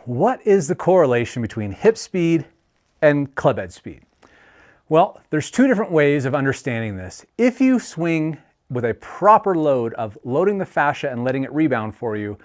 What is the correlation between hip speed and clubhead speed? Well, there's two different ways of understanding this. If you swing with a proper load of loading the fascia and letting it rebound for you,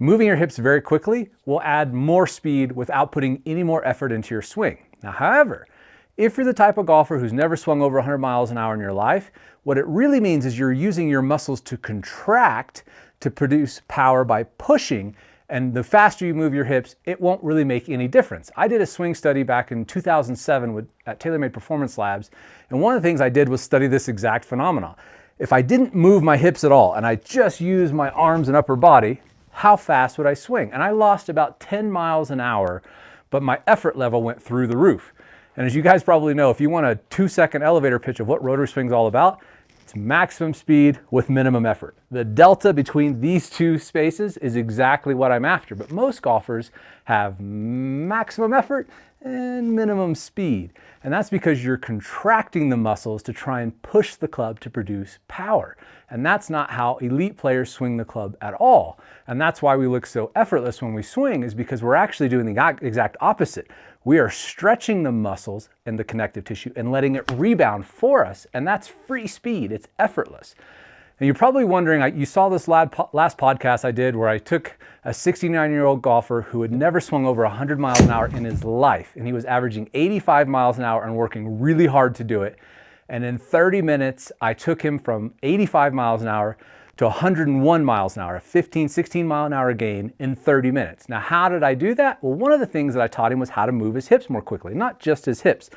moving your hips very quickly will add more speed without putting any more effort into your swing. Now, however, if you're the type of golfer who's never swung over 100 miles an hour in your life, what it really means is you're using your muscles to contract to produce power by pushing, and the faster you move your hips, it won't really make any difference. I did a swing study back in 2007 at TaylorMade Performance Labs, and one of the things I did was study this exact phenomenon. If I didn't move my hips at all and I just used my arms and upper body, how fast would I swing? And I lost about 10 miles an hour, but my effort level went through the roof. And as you guys probably know, if you want a 2-second elevator pitch of what rotary swing is all about, it's maximum speed with minimum effort. The delta between these two spaces is exactly what I'm after, but most golfers have maximum effort and minimum speed. And that's because you're contracting the muscles to try and push the club to produce power. And that's not how elite players swing the club at all. And that's why we look so effortless when we swing, is because we're actually doing the exact opposite. We are stretching the muscles and the connective tissue and letting it rebound for us. And that's free speed. It's effortless. And you're probably wondering, you saw this last podcast I did where I took a 69-year-old golfer who had never swung over 100 miles an hour in his life. And he was averaging 85 miles an hour and working really hard to do it. And in 30 minutes, I took him from 85 miles an hour to 101 miles an hour, a 15, 16 mile an hour gain in 30 minutes. Now, how did I do that? Well, one of the things that I taught him was how to move his hips more quickly, not just his hips.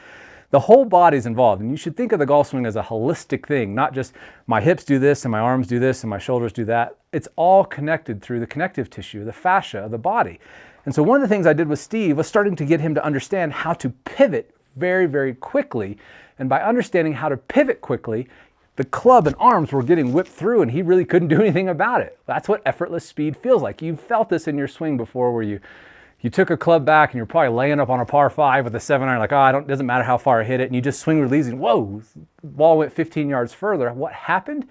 The whole body's involved, and you should think of the golf swing as a holistic thing, not just my hips do this and my arms do this and my shoulders do that. It's all connected through the connective tissue, the fascia of the body. And so one of the things I did with Steve was starting to get him to understand how to pivot very, very quickly. And by understanding how to pivot quickly, the club and arms were getting whipped through and he really couldn't do anything about it. That's what effortless speed feels like. You've felt this in your swing before where you took a club back and you're probably laying up on a par 5 with a 7-iron, like, it doesn't matter how far I hit it, and you just swing release and whoa, the ball went 15 yards further. What happened?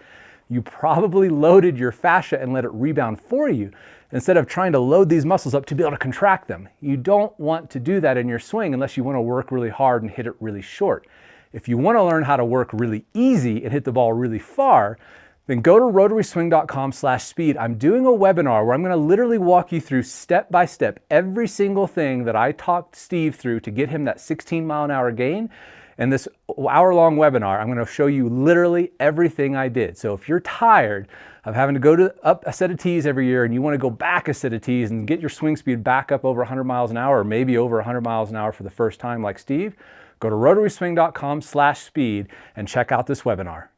You probably loaded your fascia and let it rebound for you instead of trying to load these muscles up to be able to contract them. You don't want to do that in your swing unless you want to work really hard and hit it really short. If you want to learn how to work really easy and hit the ball really far, then go to RotarySwing.com/speed. I'm doing a webinar where I'm going to literally walk you through step by step every single thing that I talked Steve through to get him that 16 mile an hour gain. And this hour-long webinar, I'm going to show you literally everything I did. So if you're tired of having to go up a set of tees every year and you want to go back a set of tees and get your swing speed back up over 100 miles an hour or maybe over 100 miles an hour for the first time like Steve, go to RotarySwing.com/speed and check out this webinar.